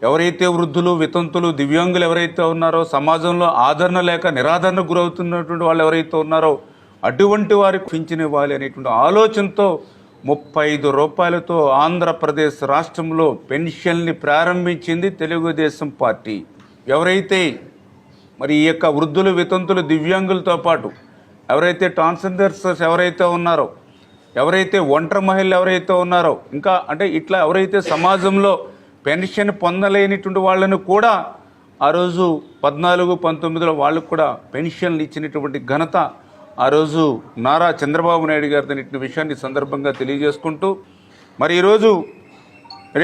ఎవరైతే వృద్ధులు, వితంతులు, దివ్యాంగులు ఎవరైతే ఉన్నారో, సమాజంలో ఆదరణ లేక నిరాదరణకు గురవుతున్నటువంటి వాళ్ళు ఎవరైతే ఉన్నారో అటువంటి వారికి పింఛన్ ఇవ్వాలి అనేటువంటి ఆలోచనతో 35 రూపాయలతో ఆంధ్రప్రదేశ్ రాష్ట్రంలో పెన్షన్ని ప్రారంభించింది తెలుగుదేశం పార్టీ. ఎవరైతే మరి ఈ యొక్క వృద్ధులు, వితంతులు, దివ్యాంగులతో పాటు ఎవరైతే ట్రాన్స్జెండర్స్ ఎవరైతే ఉన్నారో, ఎవరైతే ఒంటరి మహిళలు ఎవరైతే ఉన్నారో, ఇంకా అంటే ఇట్లా ఎవరైతే సమాజంలో పెన్షన్ పొందలేనిటువంటి వాళ్ళను కూడా ఆ రోజు 14, 19లో వాళ్ళకు కూడా పెన్షన్లు ఇచ్చినటువంటి ఘనత ఆ రోజు నారా చంద్రబాబు నాయుడు గారి విషయాన్ని సందర్భంగా తెలియజేసుకుంటూ, మరి ఈరోజు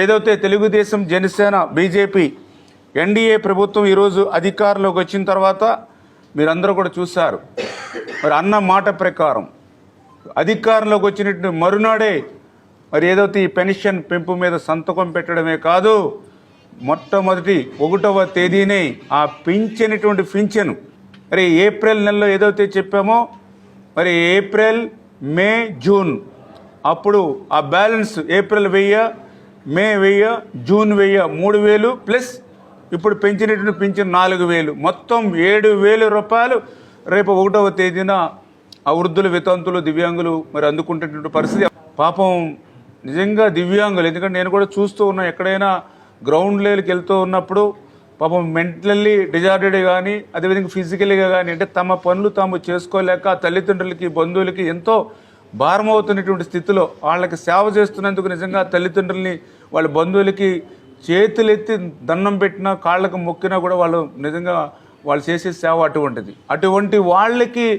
ఏదైతే తెలుగుదేశం, జనసేన, బీజేపీ, ఎన్డీఏ ప్రభుత్వం ఈరోజు అధికారంలోకి వచ్చిన తర్వాత మీరందరూ కూడా చూశారు. మరి అన్న మాట ప్రకారం అధికారంలోకి వచ్చినటువంటి మరునాడే మరి ఏదైతే ఈ పెన్షన్ పెంపు మీద సంతకం పెట్టడమే కాదు, మొట్టమొదటి 1వ తేదీనే ఆ పెంచినటువంటి పింఛను మరి ఏప్రిల్ నెలలో ఏదైతే చెప్పామో మరి ఏప్రిల్, మే, జూన్ అప్పుడు ఆ బ్యాలెన్స్ ఏప్రిల్ 1000, మే 1000, జూన్ 1000, 3000 ప్లస్ ఇప్పుడు పెంచినటువంటి పింఛను 4000, మొత్తం 7000 రూపాయలు రేపు 1వ తేదీన ఆ వృద్ధులు, వితంతులు, దివ్యాంగులు మరి అందుకుంటున్నటువంటి పరిస్థితి. పాపం నిజంగా దివ్యాంగులు, ఎందుకంటే నేను కూడా చూస్తూ ఉన్నా, ఎక్కడైనా గ్రౌండ్ లెవెల్కి వెళ్తూ ఉన్నప్పుడు పాపం మెంటల్లీ డిజార్డెడ్ కానీ అదేవిధంగా ఫిజికల్గా కానీ అంటే తమ పనులు తాము చేసుకోలేక తల్లిదండ్రులకి, బంధువులకి ఎంతో భారం అవుతున్నటువంటి స్థితిలో వాళ్ళకి సేవ చేస్తున్నందుకు నిజంగా తల్లిదండ్రుల్ని, వాళ్ళ బంధువులకి చేతులెత్తి దండం పెట్టినా, కాళ్ళకు మొక్కినా కూడా వాళ్ళు నిజంగా వాళ్ళు చేసే సేవ అటువంటిది. అటువంటి వాళ్ళకి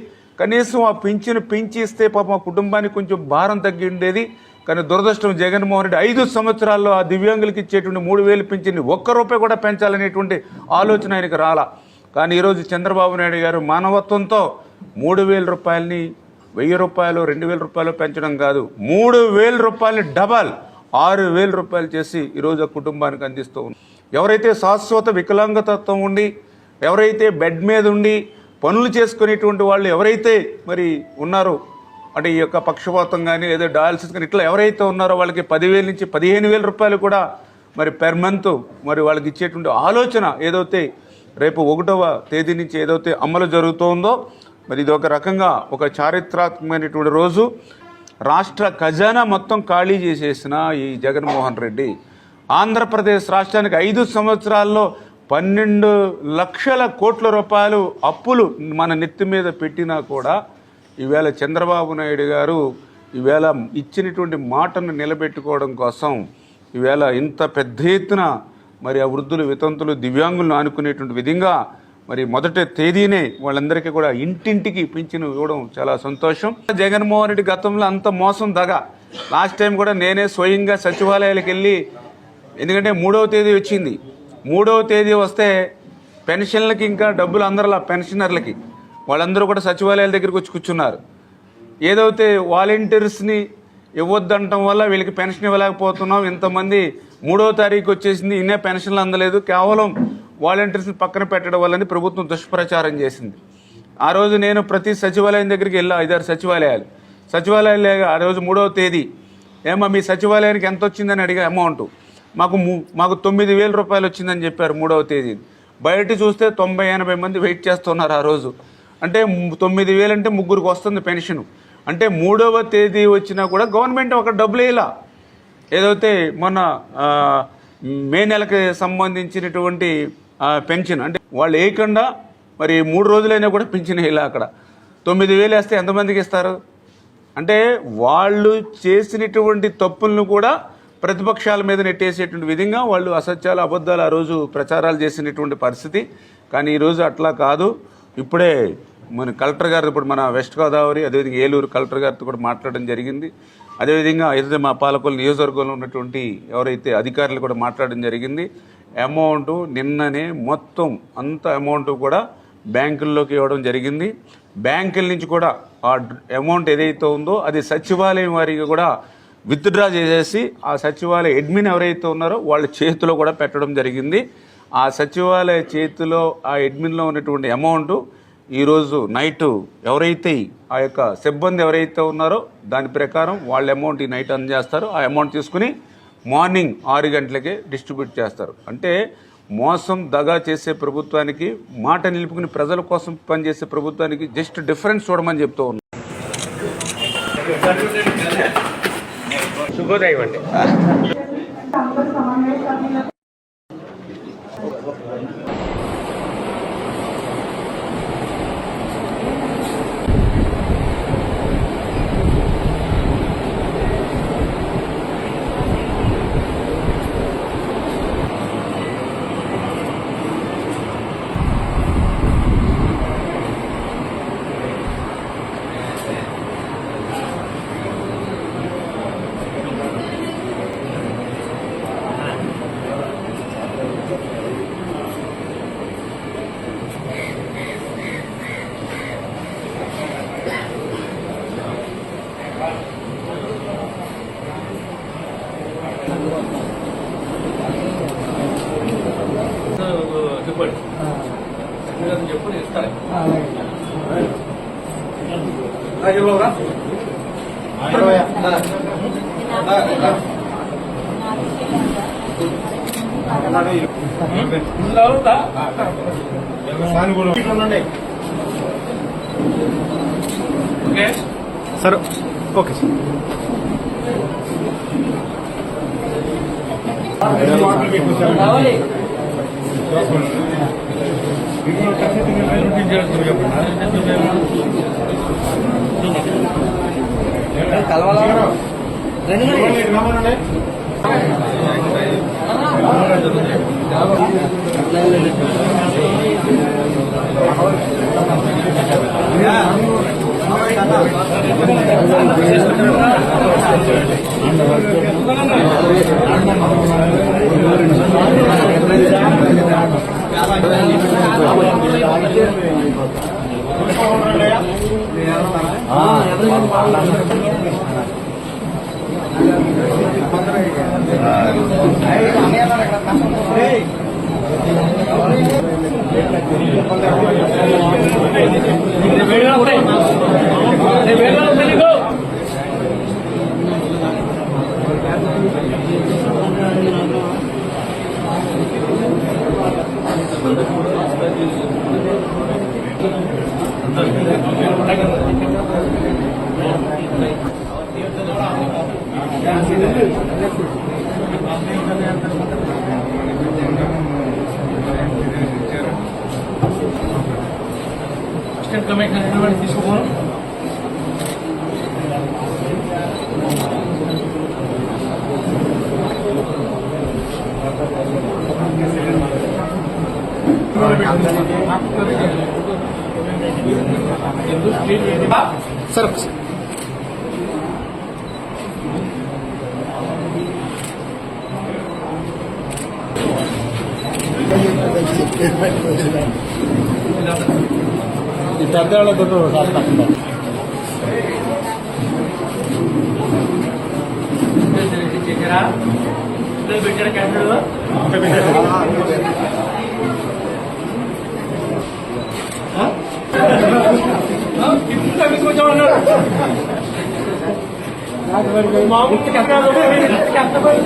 కనీసం ఆ పింఛను పెంచిస్తే పాపం ఆ కుటుంబానికి కొంచెం భారం తగ్గి ఉండేది. కానీ దురదృష్టం, జగన్మోహన్ రెడ్డి 5 సంవత్సరాల్లో ఆ దివ్యాంగులకి ఇచ్చేటువంటి 3000 పింఛన్ని ఒక్క రూపాయి కూడా పెంచాలనేటువంటి ఆలోచన ఆయనకు రాలా. కానీ ఈరోజు చంద్రబాబు నాయుడు గారు మానవత్వంతో 3000 రూపాయలని 1000 రూపాయలు, 2000 రూపాయలు పెంచడం కాదు, 3000 రూపాయలని డబల్ 6000 రూపాయలు చేసి ఈరోజు ఆ కుటుంబానికి అందిస్తూ ఉన్నారు. ఎవరైతే శాశ్వత వికలాంగతత్వం ఉండి, ఎవరైతే బెడ్ మీద ఉండి పనులు చేసుకునేటువంటి వాళ్ళు ఎవరైతే మరి ఉన్నారో, అంటే ఈ యొక్క పక్షపాతం కానీ లేదా డయాలసిస్ కానీ ఇట్లా ఎవరైతే ఉన్నారో వాళ్ళకి 10,000 నుంచి 15,000 రూపాయలు కూడా మరి పెర్ మంత్ మరి వాళ్ళకి ఇచ్చేటువంటి ఆలోచన ఏదైతే రేపు 1వ తేదీ నుంచి ఏదైతే అమలు జరుగుతుందో మరి ఇది ఒక రకంగా ఒక చారిత్రాత్మకమైనటువంటి రోజు. రాష్ట్ర ఖజానా మొత్తం ఖాళీ చేసేసిన ఈ జగన్మోహన్ రెడ్డి ఆంధ్రప్రదేశ్ రాష్ట్రానికి 5 సంవత్సరాల్లో 12 లక్షల కోట్ల రూపాయలు అప్పులు మన నెత్తి మీద పెట్టినా కూడా ఈవేళ చంద్రబాబు నాయుడు గారు ఈవేళ ఇచ్చినటువంటి మాటను నిలబెట్టుకోవడం కోసం ఈవేళ ఇంత పెద్ద ఎత్తున మరి ఆ వృద్ధులు, వితంతులు, దివ్యాంగులను ఆనుకునేటువంటి విధంగా మరి 1వ తేదీనే వాళ్ళందరికీ కూడా ఇంటింటికి పింఛను ఇవ్వడం చాలా సంతోషం. జగన్మోహన్ రెడ్డి గతంలో అంత మోసం దగా. లాస్ట్ టైం కూడా నేనే స్వయంగా సచివాలయాలకు వెళ్ళి, ఎందుకంటే 3వ తేదీ వచ్చింది, 3వ తేదీ వస్తే పెన్షన్లకి ఇంకా డబ్బులు అందరిలా పెన్షనర్లకి వాళ్ళందరూ కూడా సచివాలయాల దగ్గరికి వచ్చి కూర్చున్నారు. ఏదైతే వాలంటీర్స్ని ఇవ్వద్దంటం వల్ల వీళ్ళకి పెన్షన్ ఇవ్వలేకపోతున్నాం, ఇంతమంది 3వ తారీఖు వచ్చేసింది, ఇన్నే పెన్షన్లు అందలేదు, కేవలం వాలంటీర్స్ని పక్కన పెట్టడం వల్లని ప్రభుత్వం దుష్ప్రచారం చేసింది. ఆ రోజు నేను ప్రతి సచివాలయం దగ్గరికి వెళ్ళా, 5-6 సచివాలయాలు ఆ రోజు 3వ తేదీ ఏమో మీ సచివాలయానికి ఎంత వచ్చిందని అడిగా అమౌంట్, మాకు 9,000 రూపాయలు వచ్చిందని చెప్పారు 3వ తేదీ. బయట చూస్తే 90-80 మంది వెయిట్ చేస్తున్నారు ఆ రోజు. అంటే 9,000 అంటే ముగ్గురికి వస్తుంది పెన్షను. అంటే 3వ తేదీ వచ్చినా కూడా గవర్నమెంట్ ఒక డబ్బులు వేయాల. ఏదైతే మొన్న మే నెలకి సంబంధించినటువంటి పెన్షన్ అంటే వాళ్ళు వేయకుండా మరి 3 రోజులైనా కూడా పెన్షన్ వేయాల. అక్కడ 9,000 వేస్తే ఎంతమందికి ఇస్తారు? అంటే వాళ్ళు చేసినటువంటి తప్పులను కూడా ప్రతిపక్షాల మీద నెట్టేసేటువంటి విధంగా వాళ్ళు అసత్యాలు, అబద్ధాలు ఆ రోజు ప్రచారాలు చేసినటువంటి పరిస్థితి. కానీ ఈరోజు అట్లా కాదు. ఇప్పుడే మన కలెక్టర్ గారు, ఇప్పుడు మన వెస్ట్ గోదావరి అదేవిధంగా ఏలూరు కలెక్టర్ గారితో కూడా మాట్లాడడం జరిగింది. అదేవిధంగా ఏదైతే మా పాలకొల్లు నియోజకవర్గంలో ఉన్నటువంటి ఎవరైతే అధికారులు కూడా మాట్లాడడం జరిగింది. అమౌంట్ నిన్ననే మొత్తం అంత అమౌంట్ కూడా బ్యాంకుల్లోకి ఇవ్వడం జరిగింది. బ్యాంకుల నుంచి కూడా ఆ అమౌంట్ ఏదైతే ఉందో అది సచివాలయం వారికి కూడా విత్డ్రా చేసేసి ఆ సచివాలయ అడ్మిన్ ఎవరైతే ఉన్నారో వాళ్ళ చేతిలో కూడా పెట్టడం జరిగింది. ఆ సచివాలయ చేతిలో ఆ అడ్మిన్లో ఉన్నటువంటి అమౌంట్ ఈరోజు నైట్ ఎవరైతే ఆ యొక్క సిబ్బంది ఎవరైతే ఉన్నారో దాని ప్రకారం వాళ్ళ అమౌంట్ ఈ నైట్ అందజేస్తారో ఆ అమౌంట్ తీసుకుని మార్నింగ్ 6 గంటలకే డిస్ట్రిబ్యూట్ చేస్తారు. అంటే మోసం దగా చేసే ప్రభుత్వానికి, మాట నిలుపుకుని ప్రజల కోసం పనిచేసే ప్రభుత్వానికి జస్ట్ డిఫరెన్స్ చూడమని చెప్తూ ఉన్నాం. శుభోదయం అండి. చెప్పు ఇస్తాను. Sir okay sir. Assistant commissioner తీసుకోవాలి. సార్ ఈ పెద్దవాళ్ళతో చేశారా పెట్టారా క్యాన్సర్ కష్టపడి